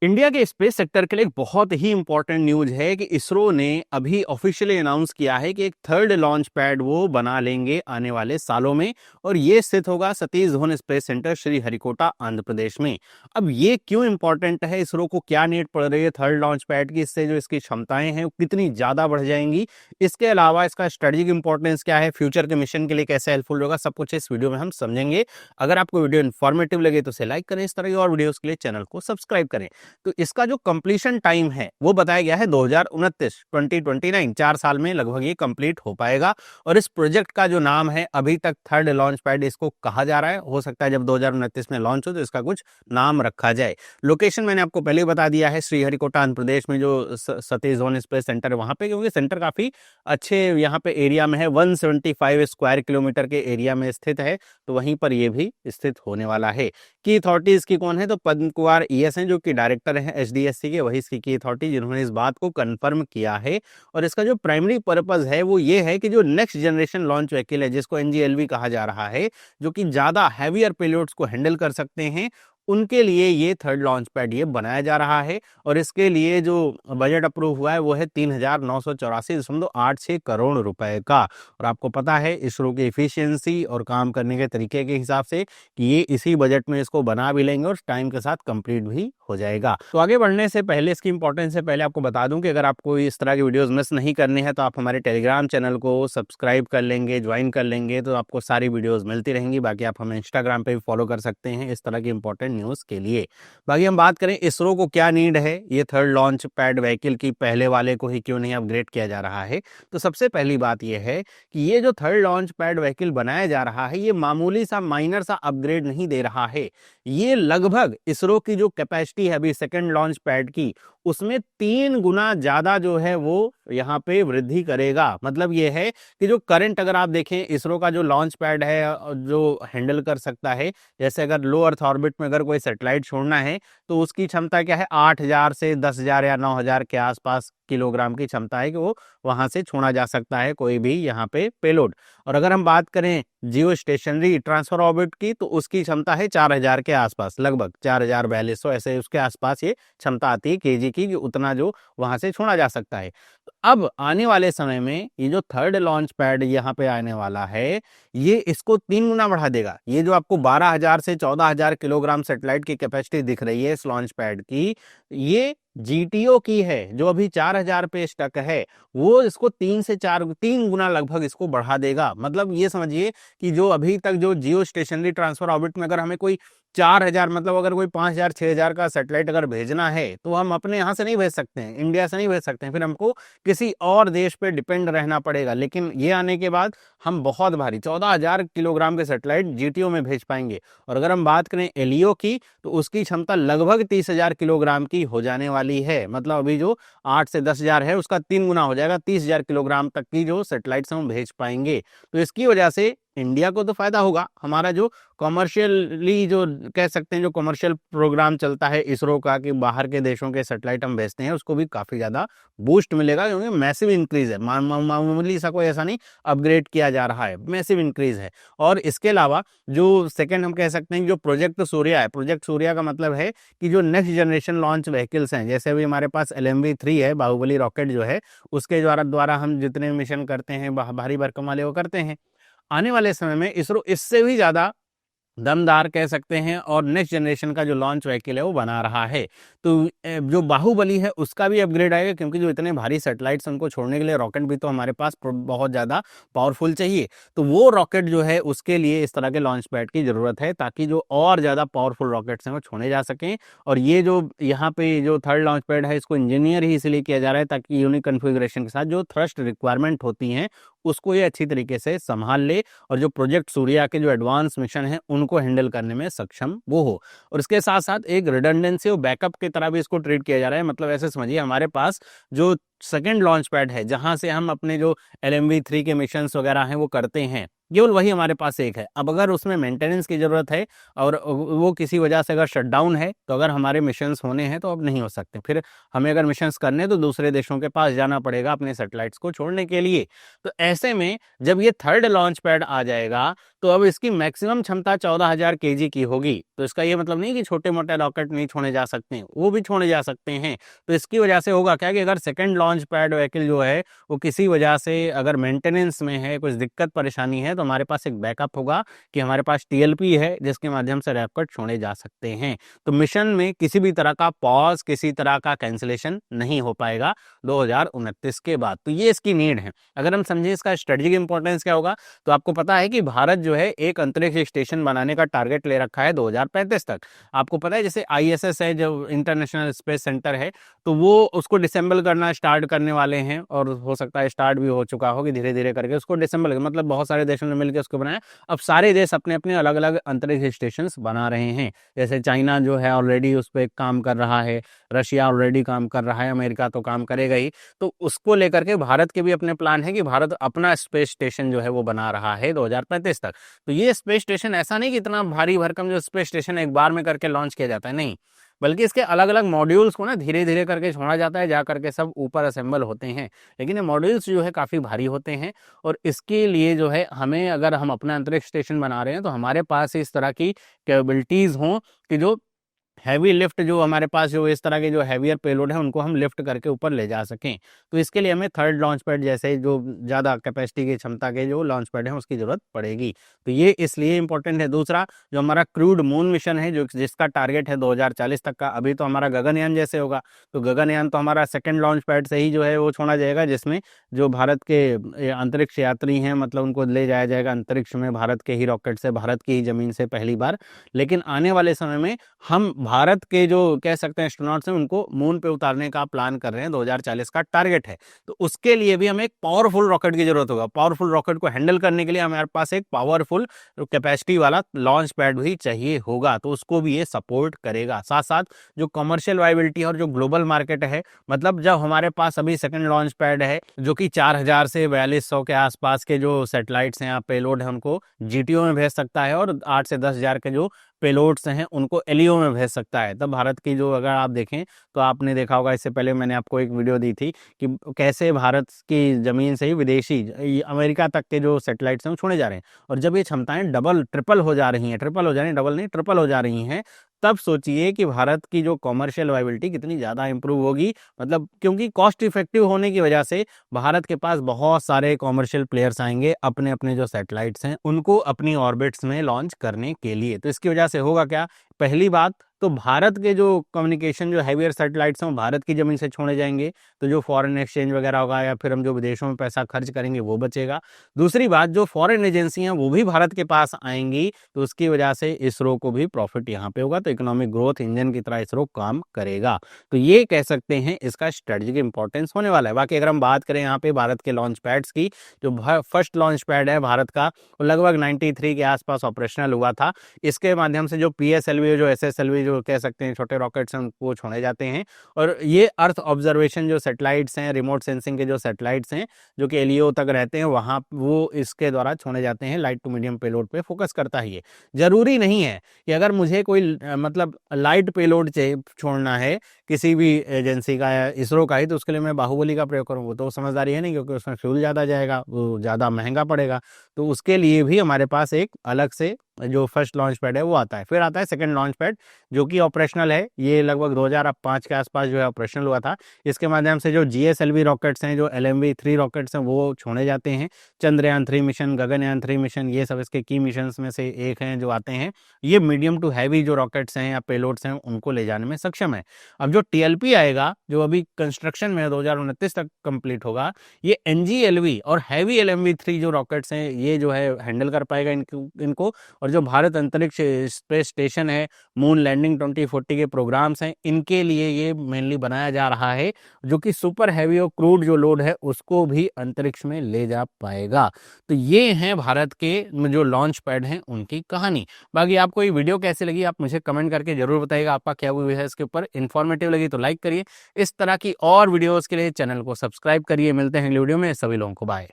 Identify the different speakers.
Speaker 1: India के space sector के लिए एक बहुत ही इंपॉर्टेंट न्यूज है कि इसरो ने अभी ऑफिशियली अनाउंस किया है कि एक थर्ड लॉन्च पैड वो बना लेंगे आने वाले सालों में और ये स्थित होगा सतीश धवन स्पेस सेंटर श्रीहरिकोटा आंध्र प्रदेश में। अब ये क्यों इंपॉर्टेंट है, इसरो को क्या नीड पड़ रही है थर्ड लॉन्च पैड की, इससे जो इसकी क्षमताएं हैं वो कितनी ज्यादा बढ़ जाएंगी, इसके अलावा इसका स्ट्रेटेजिक इंपॉर्टेंस क्या है, फ्यूचर के मिशन के लिए कैसे हेल्पफुल होगा, सब कुछ इस वीडियो में हम समझेंगे। अगर आपको वीडियो इन्फॉर्मेटिव लगे तो इसे लाइक करें, इस तरह की और वीडियोस के लिए चैनल को सब्सक्राइब करें। तो इसका जो कंप्लीशन टाइम है वो बताया गया है 2029 4 साल में लगभग ये कंप्लीट हो पाएगा। और इस प्रोजेक्ट का जो नाम है अभी तक थर्ड लॉन्च पैड इसको कहा जा रहा है, हो सकता है जब 2029 में लॉन्च हो तो इसका कुछ नाम रखा जाए। लोकेशन मैंने आपको पहले ही बता दिया है, श्रीहरिकोटा आंध्र प्रदेश में जो सतीश धवन स्पेस सेंटर है वहां पे, क्योंकि सेंटर काफी अच्छे यहाँ पे एरिया में है, 175 स्क्वायर किलोमीटर के एरिया में स्थित है, तो वहीं पर ये भी स्थित होने वाला है। की अथॉरिटी इसकी कौन है, तो पद्म कुमार ES हैं जो कि डायरेक्टर हैं HDSC के, वही इसकी की अथॉरिटी जिन्होंने इस बात को कंफर्म किया है। और इसका जो प्राइमरी पर्पस है वो ये है कि जो नेक्स्ट जनरेशन लॉन्च व्हीकल है जिसको NGLV कहा जा रहा है, जो कि ज्यादा हैवियर पेलोड्स को हैंडल कर सकते हैं, उनके लिए ये थर्ड लॉन्च पैड ये बनाया जा रहा है। और इसके लिए जो बजट अप्रूव हुआ है वो है 3,984.86 करोड़ रुपए का। और आपको पता है इसरो की इफिशियंसी और काम करने के तरीके के हिसाब से कि ये इसी बजट में इसको बना भी लेंगे और टाइम के साथ कंप्लीट भी हो जाएगा। तो आगे बढ़ने से पहले, इसकी इंपॉर्टेंस से पहले आपको बता दूं कि अगर आपको इस तरह की वीडियोस मिस नहीं करनी है तो आप हमारे टेलीग्राम चैनल को सब्सक्राइब कर लेंगे, ज्वाइन कर लेंगे, तो आपको सारी वीडियोस मिलती रहेंगी। बाकी आप हमें इंस्टाग्राम पे भी फॉलो कर सकते हैं इस तरह की इंपॉर्टेंट न्यूज के लिए। बाकी हम बात करें इसरो को क्या नीड है ये थर्ड लॉन्च पैड व्हीकल की, पहले वाले को ही क्यों नहीं अपग्रेड किया जा रहा है, तो सबसे पहली बात यह है कि ये जो थर्ड लॉन्च पैड व्हीकल बनाया जा रहा है ये मामूली सा माइनर सा अपग्रेड नहीं दे रहा है। ये लगभग इसरो की जो कैपेसिटी है अभी सेकंड लॉन्च पैड की, उसमें 3 गुना ज्यादा जो है वो यहाँ पे वृद्धि करेगा। मतलब ये है कि जो करंट अगर आप देखें इसरो का जो लॉन्च पैड है जो हैंडल कर सकता है, जैसे अगर लो अर्थ ऑर्बिट में अगर कोई सैटेलाइट छोड़ना है तो उसकी क्षमता क्या है, 8,000 से 10,000 या 9,000 के आसपास किलोग्राम की क्षमता है कि वो वहां से छोड़ा जा सकता है कोई भी यहाँ पे पेलोड। और अगर हम बात करें जियो स्टेशनरी ट्रांसफर ऑर्बिट की तो उसकी क्षमता है 4,000 के आसपास, लगभग 4,4200 ऐसे उसके आसपास ये क्षमता आती है केजी की, उतना जो वहां से छोड़ा जा सकता है। तो अब आने वाले समय में ये जो थर्ड लॉन्च पैड यहाँ पे आने वाला है ये इसको 3 गुना बढ़ा देगा। ये जो आपको 12,000 से 14,000 किलोग्राम सेटेलाइट की कैपेसिटी दिख रही है इस लॉन्च पैड की, ये GTO की है जो अभी 4,000 पे स्टक है, वो इसको 3 गुना लगभग इसको बढ़ा देगा। मतलब ये समझिए कि जो अभी तक जो जियो स्टेशनरी ट्रांसफर ऑर्बिट में अगर हमें कोई 4,000 मतलब अगर कोई 5,000 6,000 का सैटेलाइट अगर भेजना है तो हम अपने यहाँ से नहीं भेज सकते हैं, इंडिया से नहीं भेज सकते हैं, फिर हमको किसी और देश पे डिपेंड रहना पड़ेगा। लेकिन ये आने के बाद हम बहुत भारी 14,000 किलोग्राम के सैटेलाइट GTO में भेज पाएंगे। और अगर हम बात करें LEO की तो उसकी क्षमता लगभग 30,000 किलोग्राम की हो जाने वाली है। मतलब अभी जो 8 से 10,000 है उसका 3 गुना हो जाएगा, 30,000 किलोग्राम तक की जो सैटेलाइट्स हम भेज पाएंगे। तो इसकी वजह से इंडिया को तो फायदा होगा, हमारा जो कॉमर्शियली जो कह सकते हैं जो कॉमर्शियल प्रोग्राम चलता है इसरो का कि बाहर के देशों के सैटेलाइट हम भेजते हैं उसको भी काफी ज्यादा बूस्ट मिलेगा, क्योंकि मैसिव इंक्रीज है, मामूली सा कोई ऐसा नहीं अपग्रेड किया जा रहा है, मैसिव इंक्रीज है। और इसके अलावा जो सेकंड हम कह सकते हैं जो प्रोजेक्ट सूर्या है, प्रोजेक्ट सूर्या का मतलब है कि जो नेक्स्ट जनरेशन लॉन्च व्हीकल्स हैं, जैसे अभी हमारे पास LMV-3 है, बाहुबली रॉकेट जो है उसके द्वारा हम जितने मिशन करते हैं भारी भरकम वाले वो करते हैं, आने वाले समय में इसरो इससे भी ज्यादा दमदार कह सकते हैं और नेक्स्ट जनरेशन का जो लॉन्च व्हीकल है वो बना रहा है। तो जो बाहुबली है उसका भी अपग्रेड आएगा, क्योंकि जो इतने भारी सैटेलाइट्स उनको छोड़ने के लिए रॉकेट भी तो हमारे पास बहुत ज़्यादा पावरफुल चाहिए। तो वो रॉकेट जो है उसके लिए इस तरह के लॉन्च पैड की ज़रूरत है, ताकि जो और ज़्यादा पावरफुल रॉकेट्स हैं वो छोड़े जा सकें। और ये जो यहाँ पे जो थर्ड लॉन्च पैड है इसको इंजीनियर ही इसलिए किया जा रहा है ताकि यूनिक कन्फिग्रेशन के साथ जो थ्रस्ट रिक्वायरमेंट होती हैं उसको ये अच्छी तरीके से संभाल ले और जो प्रोजेक्ट सूर्या के जो एडवांस मिशन है उनको हैंडल करने में सक्षम वो हो। और इसके साथ साथ एक रिडंडेंसी और बैकअप की तरह भी इसको ट्रीट किया जा रहा है। मतलब ऐसे समझिए हमारे पास जो सेकंड लॉन्च पैड है जहां से हम अपने जो LMV3 के मिशंस वगैरह हैं वो करते हैं, केवल वही हमारे पास एक है। अब अगर उसमें मेंटेनेंस की ज़रूरत है और वो किसी वजह से अगर शटडाउन है, तो अगर हमारे मिशंस होने हैं तो अब नहीं हो सकते। फिर हमें अगर मिशंस करने तो दूसरे देशों के पास जाना पड़ेगा अपने सैटेलाइट्स को छोड़ने के लिए। तो ऐसे में जब ये थर्ड लॉन्च पैड आ जाएगा, तो अब इसकी मैक्सिमम क्षमता 14,000 केजी की होगी। तो इसका ये मतलब नहीं कि छोटे-मोटे रॉकेट नहीं छोड़े जा सकते हैं, वो भी छोड़े जा सकते हैं। तो इसकी वजह से होगा क्या कि अगर सेकंड लॉन्च पैड व्हीकल जो है, वो किसी वजह से अगर मेंटेनेंस में है, कुछ दिक्कत परेशानी है, तो हमारे पास एक बैकअप होगा कि हमारे पास TLP है जिसके माध्यम से रॉकेट छोड़े जा सकते हैं। तो मिशन में किसी भी तरह का पॉज़, किसी तरह का कैंसलेशन नहीं हो पाएगा 2029 के बाद। तो ये इसकी नीड है। अगर हम समझें इसका स्ट्रेटेजिक इंपॉर्टेंस क्या होगा, तो आपको पता है कि भारत जो है एक अंतरिक्ष स्टेशन बनाने का टारगेट ले रखा है 2035 तक। आपको पता है जैसे ISS है जो इंटरनेशनल स्पेस सेंटर है, तो वो उसको डिसेंबल करना स्टार्ट करने वाले हैं और हो सकता है स्टार्ट भी हो चुका हो कि धीरे-धीरे करके उसको डिसेंबल मतलब बहुत सारे देशों ने मिलकर उसको बनाया। अब सारे देश अपने-अपने अलग-अलग अंतरिक्ष स्टेशंस बना रहे हैं। जैसे चाइना जो है ऑलरेडी उस पे काम कर रहा है, रशिया ऑलरेडी काम कर रहा है, अमेरिका तो काम करेगा ही। तो उसको लेकर के भारत के भी अपने प्लान है कि भारत अपना स्पेस स्टेशन जो है वो बना रहा है 2035 तक। तो ये स्पेस स्टेशन ऐसा नहीं कि इतना भारी भरकम जो स्पेस स्टेशन एक बार में करके लॉन्च किया जाता है, नहीं। बल्कि इसके अलग-अलग मॉड्यूल्स को ना धीरे-धीरे करके छोड़ा जाता है, जा करके सब ऊपर असेंबल होते हैं। लेकिन ये मॉड्यूल्स जो है काफ़ी भारी होते हैं और इसके लिए जो है हमें अगर हम अपना अंतरिक्ष स्टेशन बना रहे हैं, तो हमारे पास इस तरह की कैपेबिलिटीज़ हों कि जो हैवी लिफ्ट जो हमारे पास जो इस तरह के जो हैवियर पेलोड है उनको हम लिफ्ट करके ऊपर ले जा सकें। तो इसके लिए हमें थर्ड लॉन्च पैड जैसे जो ज़्यादा कैपेसिटी की क्षमता के जो लॉन्च पैड हैं उसकी ज़रूरत पड़ेगी। तो ये इसलिए इम्पोर्टेंट है। दूसरा जो हमारा क्रूड मून मिशन है जो जिसका टारगेट है 2040 तक का, अभी तो हमारा गगनयान जैसे होगा। तो गगनयान तो हमारा सेकंड लॉन्च पैड से ही जो है वो छोड़ा जाएगा, जिसमें जो भारत के अंतरिक्ष यात्री हैं मतलब उनको ले जाया जाएगा अंतरिक्ष में भारत के ही रॉकेट से, भारत की ही ज़मीन से पहली बार। लेकिन आने वाले समय में हम भारत के जो कह सकते हैं एस्ट्रोनॉट्स हैं उनको मून पे उतारने का प्लान कर रहे हैं, 2040 का टारगेट है। तो उसके लिए भी हमें एक पावरफुल रॉकेट की जरूरत होगा। पावरफुल रॉकेट को हैंडल करने के लिए हमारे पास एक पावरफुल कैपेसिटी वाला लॉन्च पैड भी चाहिए होगा, तो उसको भी ये सपोर्ट करेगा। साथ साथ जो कमर्शियल वायबिलिटी और जो ग्लोबल मार्केट है, मतलब जब हमारे पास अभी सेकंड लॉन्च पैड है जो कि 4000 से 4200 के आसपास के जो सैटेलाइट्स हैं या पेलोड है उनको GTO में भेज सकता है और 8 से 10,000 के जो पेलोड्स हैं उनको LEO में भेज सकता है। तब भारत की जो अगर आप देखें तो आपने देखा होगा, इससे पहले मैंने आपको एक वीडियो दी थी कि कैसे भारत की ज़मीन से ही विदेशी अमेरिका तक के जो सैटेलाइट्स हैं वो छोड़े जा रहे हैं। और जब ये क्षमताएं डबल ट्रिपल हो जा रही हैं, ट्रिपल हो जा रही हैं, डबल नहीं ट्रिपल हो जा रही हैं, तब सोचिए कि भारत की जो कॉमर्शियल वायबिलिटी कितनी ज़्यादा इंप्रूव होगी। मतलब क्योंकि कॉस्ट इफेक्टिव होने की वजह से भारत के पास बहुत सारे कॉमर्शियल प्लेयर्स आएंगे अपने अपने जो सैटेलाइट्स हैं उनको अपनी ऑर्बिट्स में लॉन्च करने के लिए। तो इसकी वजह से होगा क्या, पहली बात तो भारत के जो कम्युनिकेशन जो हैवियर सैटेलाइट्स हैं भारत की ज़मीन से छोड़े जाएंगे, तो जो फॉरेन एक्सचेंज वगैरह होगा या फिर हम जो विदेशों में पैसा खर्च करेंगे वो बचेगा। दूसरी बात जो फॉरेन एजेंसी हैं वो भी भारत के पास आएंगी, तो उसकी वजह से इसरो को भी प्रॉफिट यहाँ पे होगा। तो इकोनॉमिक ग्रोथ इंजन की तरह इसरो काम करेगा। तो ये कह सकते हैं इसका स्ट्रेटेजिक इंपॉर्टेंस होने वाला है। बाकी अगर हम बात करें यहाँ पे भारत के लॉन्च पैड्स की, जो फर्स्ट लॉन्च पैड है भारत का वो लगभग 93 के आसपास ऑपरेशनल हुआ था। इसके माध्यम से जो PSLV जो SSLV जो कह सकते हैं छोटे रॉकेट्स हैं वो छोड़े जाते हैं। और ये अर्थ ऑब्जर्वेशन जो सैटेलाइट्स हैं, रिमोट सेंसिंग के जो सैटेलाइट्स हैं जो कि LEO तक रहते हैं वहाँ वो इसके द्वारा छोड़े जाते हैं। लाइट टू मीडियम पेलोड पे फोकस करता है। ये जरूरी नहीं है कि अगर मुझे कोई मतलब लाइट पेलोड छोड़ना है किसी भी एजेंसी का या इसरो का ही, तो उसके लिए मैं बाहुबली का प्रयोग करूँ, वो तो समझदारी है नहीं, क्योंकि उसमें फ्यूल ज़्यादा जाएगा, वो ज़्यादा महंगा पड़ेगा। तो उसके लिए भी हमारे पास एक अलग से जो फर्स्ट लॉन्च पैड है वो आता है। फिर आता है सेकंड लॉन्च पैड जो कि ऑपरेशनल है। ये लगभग 2005 के आसपास जो है ऑपरेशनल हुआ था। इसके माध्यम से जो GSLV रॉकेट्स हैं, जो LMV3 रॉकेट्स हैं वो छोड़े जाते हैं। चंद्रयान 3 मिशन, गगनयान 3 मिशन, ये सब इसके की मिशंस में से एक हैं जो आते हैं। ये मीडियम टू हैवी जो रॉकेट्स हैं या पेलोड्स हैं उनको ले जाने में सक्षम है। अब जो TLP आएगा जो अभी कंस्ट्रक्शन में 2029 तक कंप्लीट होगा, ये NGLV और हैवी LMV3 जो रॉकेट्स हैं ये जो है हैंडल कर पाएगा इनको। और और जो भारत अंतरिक्ष स्पेस स्टेशन है, मून लैंडिंग 2040 के प्रोग्राम्स हैं, इनके लिए ये मेनली बनाया जा रहा है, जो कि सुपर हैवी और क्रूड जो लोड है उसको भी अंतरिक्ष में ले जा पाएगा। तो ये हैं भारत के जो लॉन्च पैड हैं उनकी कहानी। बाकी आपको ये वीडियो कैसी लगी आप मुझे कमेंट करके जरूर बताइएगा, आपका क्या व्यू है इसके ऊपर। इन्फॉर्मेटिव लगी तो लाइक करिए, इस तरह की और वीडियोस के लिए चैनल को सब्सक्राइब करिए। मिलते हैं अगली वीडियो में, सभी लोगों को बाय।